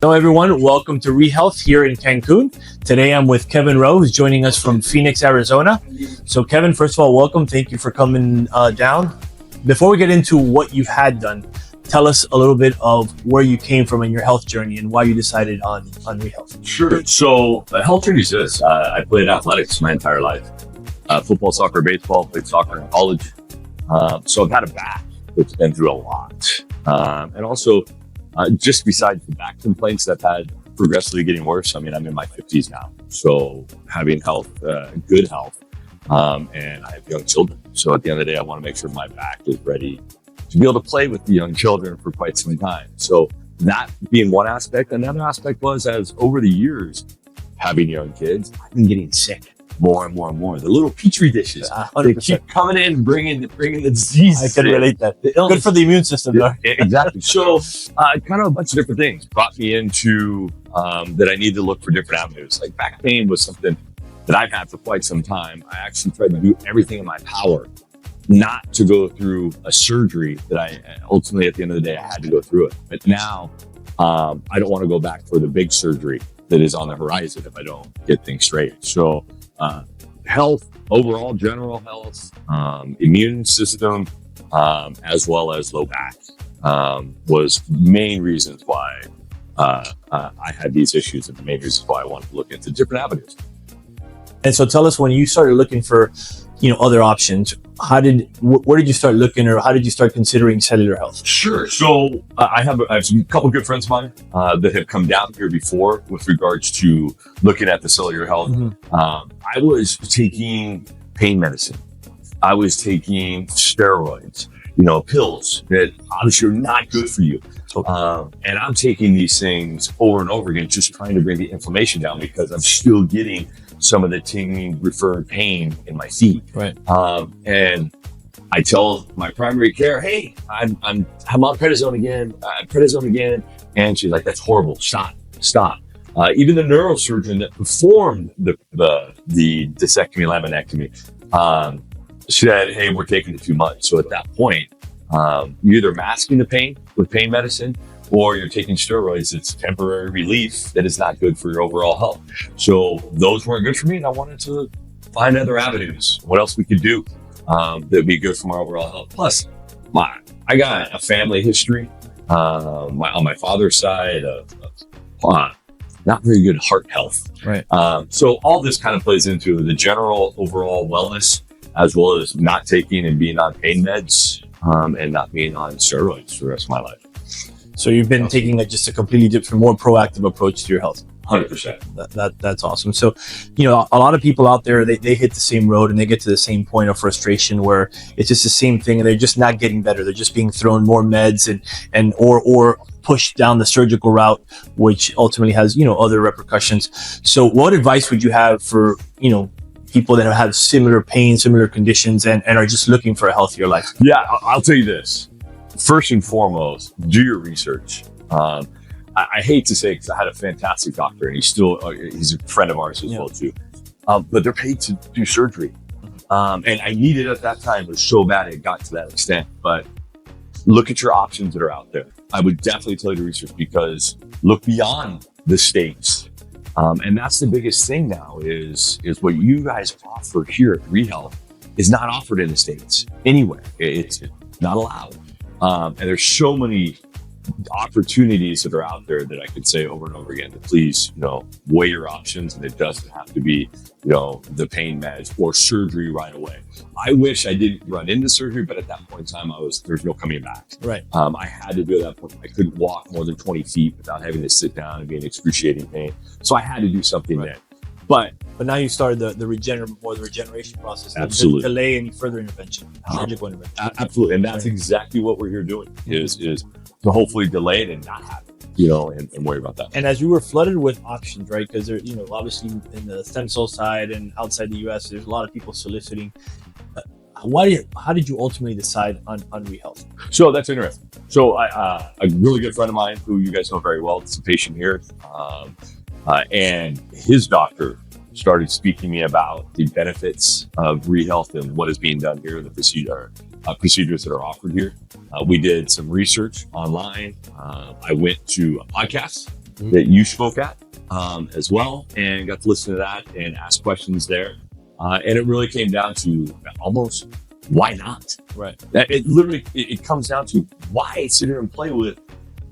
Hello, everyone. Welcome to ReHealth here in Cancun. Today, I'm with Kevin Rowe, who's joining us from Phoenix, Arizona. So, Kevin, first of all, welcome. Thank you for coming down. Before we get into what you've had done, tell us a little bit of where you came from in your health journey and why you decided on ReHealth. Sure. So, the health journey is this. I played athletics my entire life. Football, soccer, baseball, played soccer in college. So I've had a back that's been through a lot. And also, just besides the back complaints that I've had progressively getting worse, I mean, I'm in my 50s now. So having health, good health, and I have young children. So at the end of the day, I want to make sure my back is ready to be able to play with the young children for quite some time. So that being one aspect. Another aspect was, as over the years, having young kids, I've been getting sick more and more and more. The little petri dishes, 100%. they keep coming in, bringing the disease. I can relate that. Good for the immune system, though. Exactly. So kind of a bunch of different things brought me into that I need to look for different avenues. Like back pain was something that I've had for quite some time. I actually tried to do everything in my power not to go through a surgery that I ultimately, at the end of the day, I had to go through it. But now I don't want to go back for the big surgery that is on the horizon if I don't get things straight. So health, overall general health, immune system, as well as low back was main reasons why I had these issues, and the main reasons why I wanted to look into different avenues. And so tell us, when you started looking for, other options, where did you start looking, or how did you start considering cellular health? Sure. So I have a couple good friends of mine that have come down here before with regards to looking at the cellular health. Mm-hmm. I was taking pain medicine. I was taking steroids, pills that obviously are not good for you. And I'm taking these things over and over again, just trying to bring the inflammation down, because I'm still getting some of the tingling, referred pain in my feet. Right. And I tell my primary care, hey, I'm on prednisone again. And she's like, that's horrible. Stop. Even the neurosurgeon that performed the discectomy, laminectomy, said, hey, we're taking it too much. So at that point, you're either masking the pain with pain medicine, or you're taking steroids. It's temporary relief that is not good for your overall health. So those weren't good for me, and I wanted to find other avenues. What else we could do that would be good for my overall health. Plus, I got a family history on my father's side of not very good heart health. Right. So all this kind of plays into the general overall wellness, as well as not taking and being on pain meds, and not being on steroids for the rest of my life. So you've been taking just a completely different, more proactive approach to your health. 100%. That's awesome. So, a lot of people out there, they hit the same road and they get to the same point of frustration where it's just the same thing and they're just not getting better. They're just being thrown more meds or pushed down the surgical route, which ultimately has, other repercussions. So what advice would you have for, people that have similar pain, similar conditions, and are just looking for a healthier life? Yeah, I'll tell you this. First and foremost, do your research. I hate to say, because I had a fantastic doctor, and he's a friend of ours as well too. But they're paid to do surgery, and I needed at that time. It was so bad it got to that extent. But look at your options that are out there. I would definitely tell you to research, because look beyond the States. And that's the biggest thing now is what you guys offer here at ReHealth is not offered in the States anywhere. It's not allowed. And there's so many opportunities that are out there that I could say over and over again to please, weigh your options. And it doesn't have to be, the pain meds or surgery right away. I wish I didn't run into surgery, but at that point in time, there's no coming back. Right. I had to do it at that point. I couldn't walk more than 20 feet without having to sit down and be in excruciating pain. So I had to do something there. But now you started the regeneration process. Absolutely. To delay any further intervention, surgical intervention. Absolutely. And that's exactly what we're here doing is to hopefully delay it and not have it, and worry about that. And as you were flooded with options, right? Because there, obviously in the stem cell side and outside the US, there's a lot of people soliciting. How did you ultimately decide on ReHealth? So that's interesting. So a really good friend of mine who you guys know very well, it's a patient here, and his doctor started speaking to me about the benefits of ReHealth and what is being done here in the procedures that are offered here. We did some research online. I went to a podcast that you spoke at as well, and got to listen to that and ask questions there. And it really came down to almost why not? Right. It literally it comes down to why sit here and play with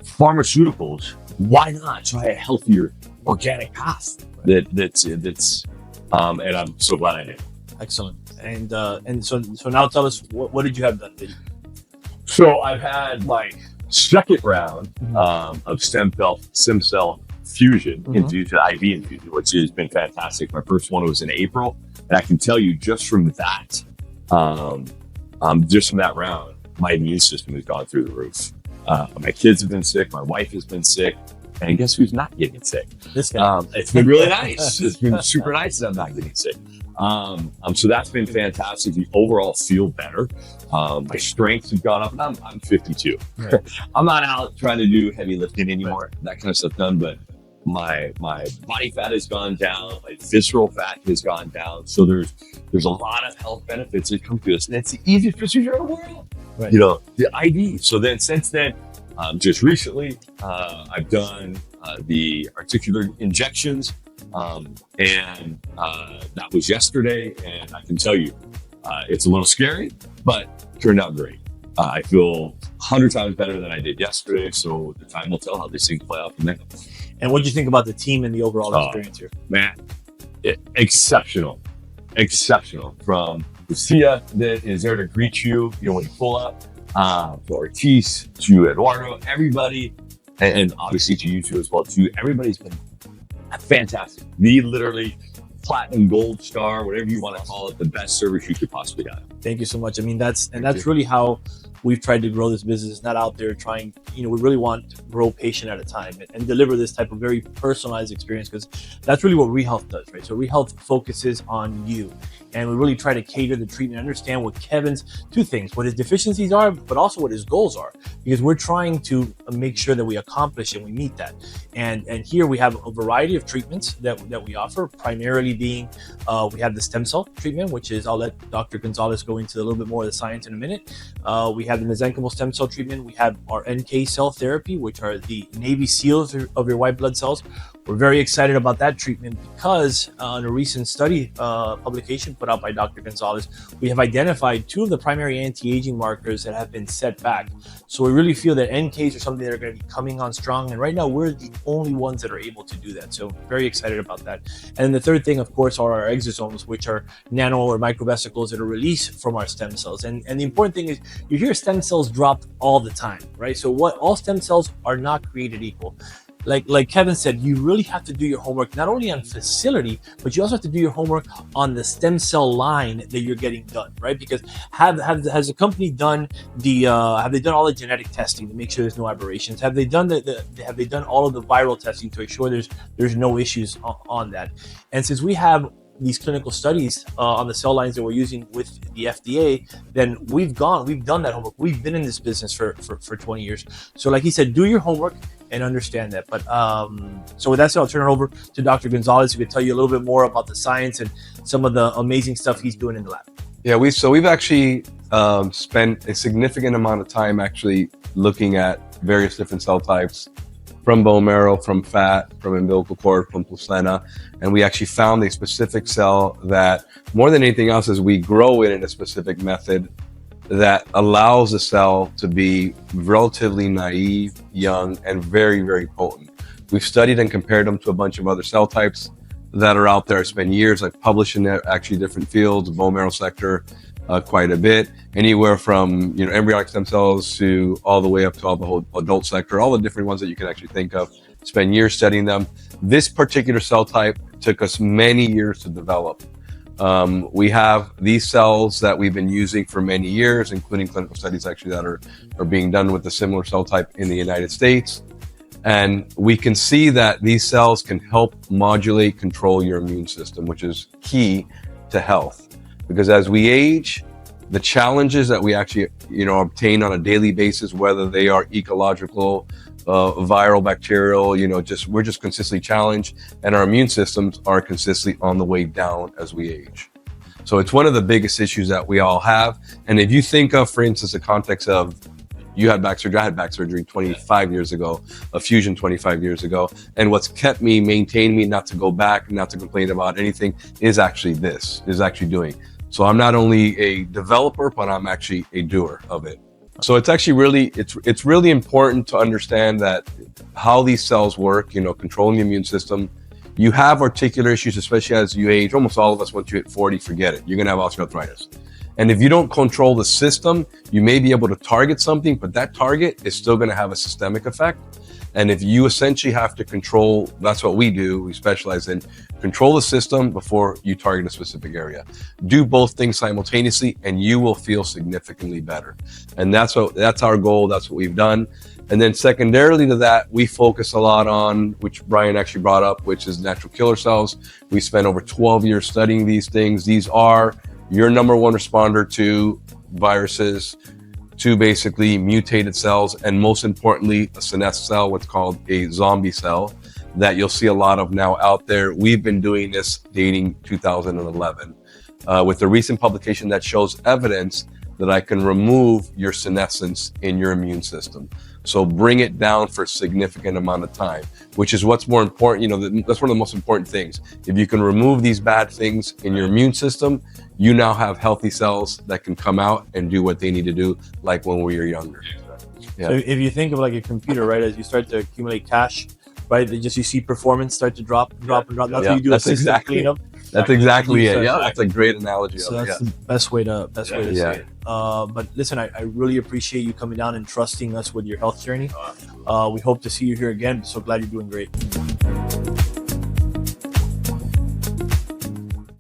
pharmaceuticals. Why not try a healthier organic path? That's and I'm so glad I did. Excellent. And so now tell us what did you have done? So I've had my second round of stem cell fusion into IV infusion, which has been fantastic. My first one was in April, and I can tell you just from that, round, my immune system has gone through the roof. My kids have been sick, my wife has been sick, and guess who's not getting sick? This guy. It's been really nice. It's been super nice that I'm not getting sick. So that's been fantastic. The overall feel better. My strengths have gone up. I'm 52. Right. I'm not out trying to do heavy lifting anymore. That kind of stuff done, but my body fat has gone down. My visceral fat has gone down. So there's a lot of health benefits that come to this, and it's the easiest procedure in the world. Right. The IV. So then since then, just recently, I've done the articular injections. And that was yesterday, and I can tell you, it's a little scary, but turned out great. I feel 100 times better than I did yesterday, so the time will tell how these things play out from there. And what do you think about the team and the overall experience here? Man, exceptional. From Lucia that is there to greet you, when you pull up, to Ortiz, to Eduardo, everybody, and obviously to you two as well too. Everybody's been fantastic. The literally platinum, gold star, whatever you want to call it, the best service you could possibly have. Thank you so much. I mean, that's really how we've tried to grow this business. It's not out there trying, we really want to grow patient at a time and deliver this type of very personalized experience, because that's really what ReHealth does, right? So ReHealth focuses on you, and we really try to cater the treatment, understand what Kevin's two things, what his deficiencies are, but also what his goals are, because we're trying to make sure that we accomplish and we meet that. And here we have a variety of treatments that we offer, primarily being, we have the stem cell treatment, which is, I'll let Dr. Gonzalez go into a little bit more of the science in a minute. We have the mesenchymal stem cell treatment. We have our NK cell therapy, which are the Navy SEALs of your white blood cells. We're very excited about that treatment because in a recent study publication put out by Dr. Gonzalez, we have identified two of the primary anti-aging markers that have been set back. So we really feel that NKs are something that are going to be coming on strong. And right now we're the only ones that are able to do that. So very excited about that. And the third thing, of course, are our exosomes, which are nano or microvesicles that are released from our stem cells. And the important thing is you hear stem cells dropped all the time, right? So all stem cells are not created equal. Like Kevin said, you really have to do your homework, not only on facility, but you also have to do your homework on the stem cell line that you're getting done, right? Because has the company done have they done all the genetic testing to make sure there's no aberrations? Have they done have they done all of the viral testing to ensure there's no issues on that? And since we have these clinical studies on the cell lines that we're using with the FDA, then we've done that homework. We've been in this business for 20 years. So like he said, do your homework and understand that. But so with that said, I'll turn it over to Dr. Gonzalez, who can tell you a little bit more about the science and some of the amazing stuff he's doing in the lab. Yeah, we've actually spent a significant amount of time actually looking at various different cell types, from bone marrow, from fat, from umbilical cord, from placenta. And we actually found a specific cell that, more than anything else, is we grow it in a specific method that allows the cell to be relatively naive, young, and very, very potent. We've studied and compared them to a bunch of other cell types that are out there. It's been years. I've published in actually different fields, bone marrow sector, quite a bit, anywhere from embryonic stem cells to all the way up to all the whole adult sector, all the different ones that you can actually think of. Spend years studying them. This particular cell type took us many years to develop. We have these cells that we've been using for many years, including clinical studies actually that are being done with a similar cell type in the United States. And we can see that these cells can help modulate, control your immune system, which is key to health. Because as we age, the challenges that we actually, obtain on a daily basis, whether they are ecological, viral, bacterial, we're just consistently challenged, and our immune systems are consistently on the way down as we age. So it's one of the biggest issues that we all have. And if you think of, for instance, the context of You had back surgery. I had back surgery 25 years ago, a fusion 25 years ago. And what's kept me, maintained me not to go back, not to complain about anything is actually doing. So I'm not only a developer, but I'm actually a doer of it. So it's actually it's really important to understand that how these cells work, controlling the immune system. You have articular issues, especially as you age. Almost all of us, once you hit 40, forget it. You're going to have osteoarthritis. And if you don't control the system, you may be able to target something, but that target is still going to have a systemic effect. And if you essentially have to control, that's what we do. We specialize in control the system before you target a specific area. Do both things simultaneously and you will feel significantly better. And that's our goal. That's what we've done. And then secondarily to that, we focus a lot on, which Brian actually brought up, which is natural killer cells. We spent over 12 years studying these things. These are your number one responder to viruses, to basically mutated cells, and most importantly, a senescent cell, what's called a zombie cell, that you'll see a lot of now out there. We've been doing this dating 2011 with a recent publication that shows evidence that I can remove your senescence in your immune system. So bring it down for a significant amount of time, which is what's more important. That's one of the most important things. If you can remove these bad things in your immune system, you now have healthy cells that can come out and do what they need to do, like when we were younger. Yeah. So if you think of like a computer, right, as you start to accumulate cash, right, you see performance start to drop. That's what you do. That's exactly cleanup. That's exactly it. Yeah, that's a great analogy. So that's the best way to say it. But listen, I really appreciate you coming down and trusting us with your health journey. We hope to see you here again. So glad you're doing great.